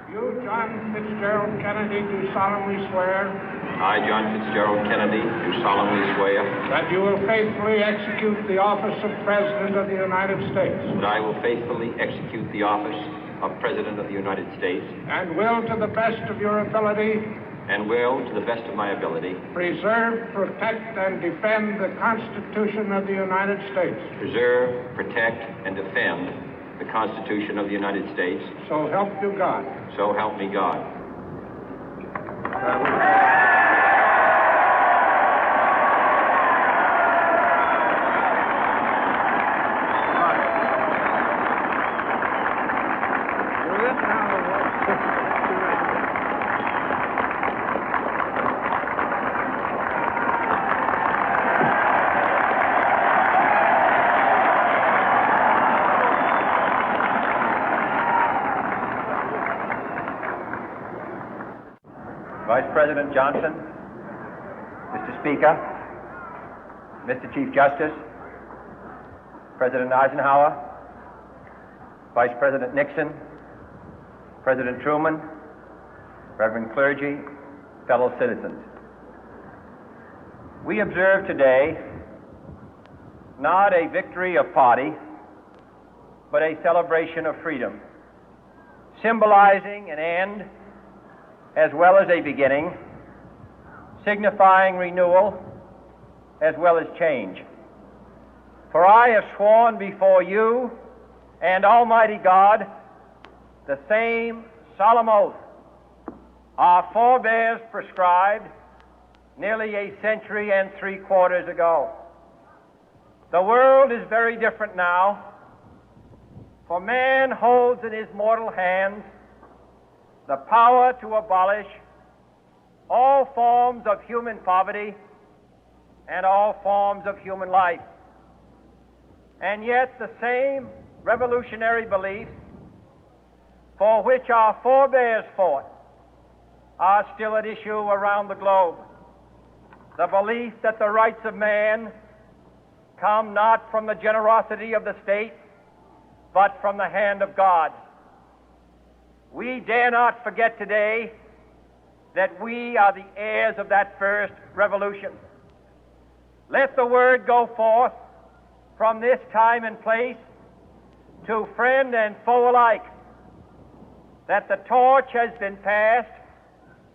You, John Fitzgerald Kennedy, do solemnly swear. I, John Fitzgerald Kennedy, do solemnly swear. That you will faithfully execute the office of President of the United States. That I will faithfully execute the office of President of the United States. And will, to the best of your ability. And will, to the best of my ability. Preserve, protect, and defend the Constitution of the United States. Preserve, protect, and defend the Constitution of the United States. So help you God. So help me God. Vice President Johnson, Mr. Speaker, Mr. Chief Justice, President Eisenhower, Vice President Nixon, President Truman, Reverend clergy, fellow citizens. We observe today not a victory of party, but a celebration of freedom, symbolizing an end as well as a beginning, signifying renewal as well as change. For I have sworn before you and Almighty God the same solemn oath our forebears prescribed nearly a century and 3/4 ago. The world is very different now, for man holds in his mortal hands the power to abolish all forms of human poverty and all forms of human life. And yet the same revolutionary beliefs for which our forebears fought are still at issue around the globe. The belief that the rights of man come not from the generosity of the state, but from the hand of God. We dare not forget today that we are the heirs of that first revolution. Let the word go forth from this time and place to friend and foe alike that the torch has been passed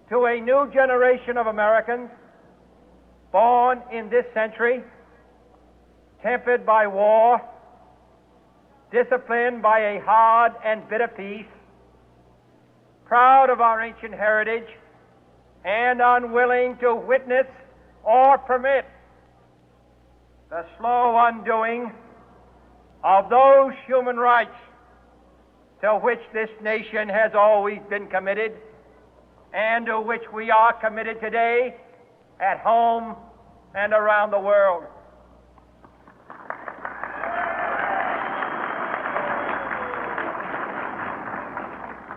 to a new generation of Americans born in this century, tempered by war, disciplined by a hard and bitter peace, proud of our ancient heritage, and unwilling to witness or permit the slow undoing of those human rights to which this nation has always been committed and to which we are committed today at home and around the world.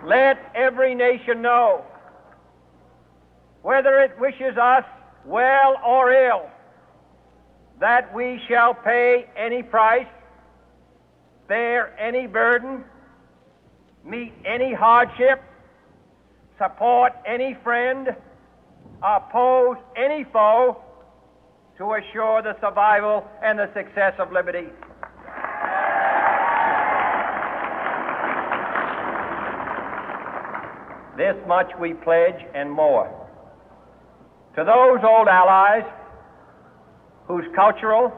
Let every nation know, whether it wishes us well or ill, that we shall pay any price, bear any burden, meet any hardship, support any friend, oppose any foe to assure the survival and the success of liberty. This much we pledge and more. To those old allies whose cultural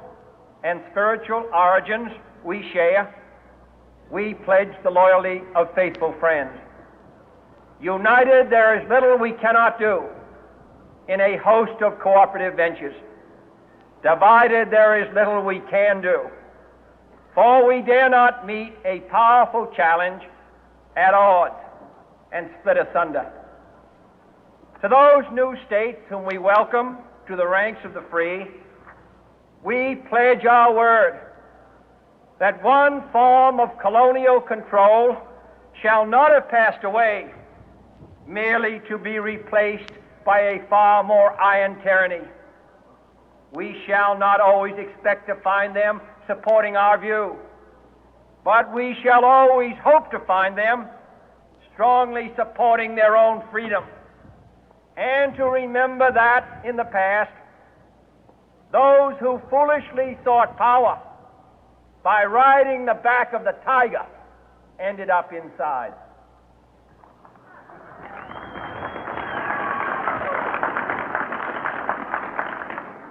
and spiritual origins we share, we pledge the loyalty of faithful friends. United, there is little we cannot do in a host of cooperative ventures. Divided, there is little we can do, for we dare not meet a powerful challenge at odds and split asunder. To those new states whom we welcome to the ranks of the free, we pledge our word that one form of colonial control shall not have passed away, merely to be replaced by a far more iron tyranny. We shall not always expect to find them supporting our view, but we shall always hope to find them strongly supporting their own freedom, and to remember that in the past, those who foolishly sought power by riding the back of the tiger ended up inside.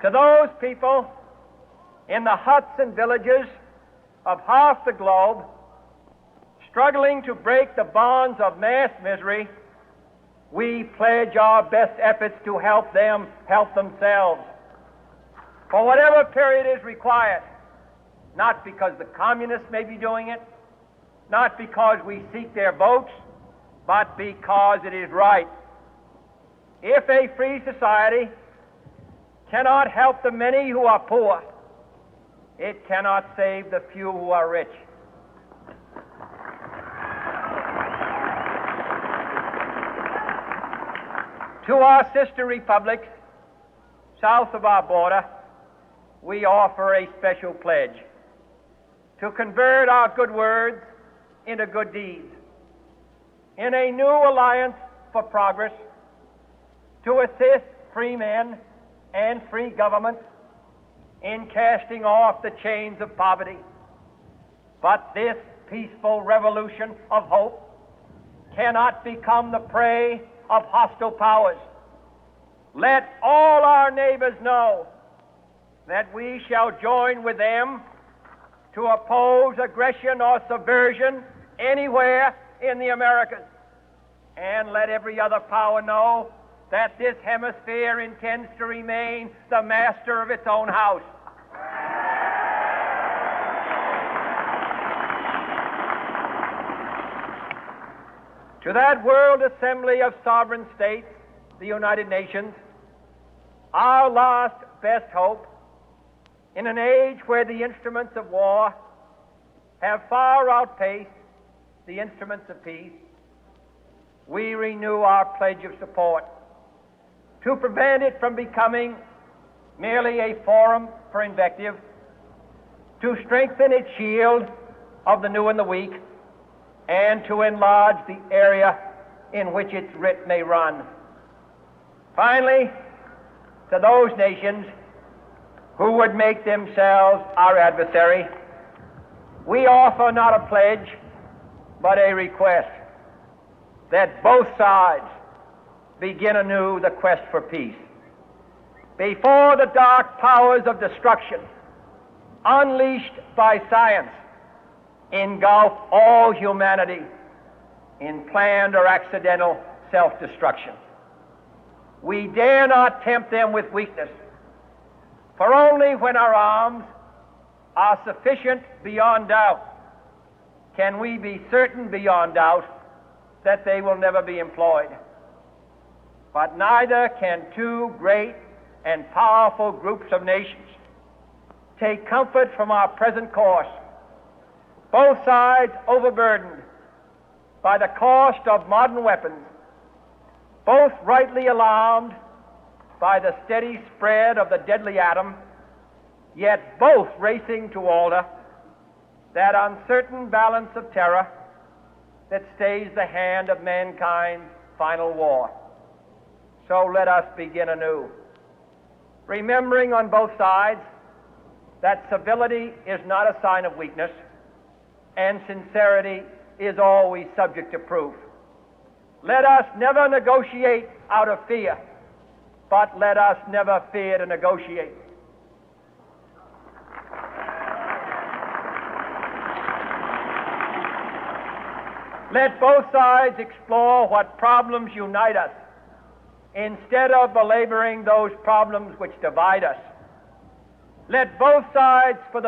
To those people in the huts and villages of half the globe struggling to break the bonds of mass misery, we pledge our best efforts to help them help themselves for whatever period is required, not because the communists may be doing it, not because we seek their votes, but because it is right. If a free society cannot help the many who are poor, it cannot save the few who are rich. To our sister republics south of our border, we offer a special pledge to convert our good words into good deeds, in a new alliance for progress, to assist free men and free governments in casting off the chains of poverty. But this peaceful revolution of hope cannot become the prey of hostile powers. Let all our neighbors know that we shall join with them to oppose aggression or subversion anywhere in the Americas. And let every other power know that this hemisphere intends to remain the master of its own house. To that World Assembly of Sovereign States, the United Nations, our last best hope, in an age where the instruments of war have far outpaced the instruments of peace, we renew our pledge of support to prevent it from becoming merely a forum for invective, to strengthen its shield of the new and the weak, and to enlarge the area in which its writ may run. Finally, to those nations who would make themselves our adversary, we offer not a pledge, but a request that both sides begin anew the quest for peace. Before the dark powers of destruction, unleashed by science, engulf all humanity in planned or accidental self-destruction, we dare not tempt them with weakness, for only when our arms are sufficient beyond doubt can we be certain beyond doubt that they will never be employed. But neither can two great and powerful groups of nations take comfort from our present course, both sides overburdened by the cost of modern weapons, both rightly alarmed by the steady spread of the deadly atom, yet both racing to alter that uncertain balance of terror that stays the hand of mankind's final war. So let us begin anew, remembering on both sides that civility is not a sign of weakness, and sincerity is always subject to proof. Let us never negotiate out of fear, but let us never fear to negotiate. Let both sides explore what problems unite us, instead of belaboring those problems which divide us. Let both sides, for the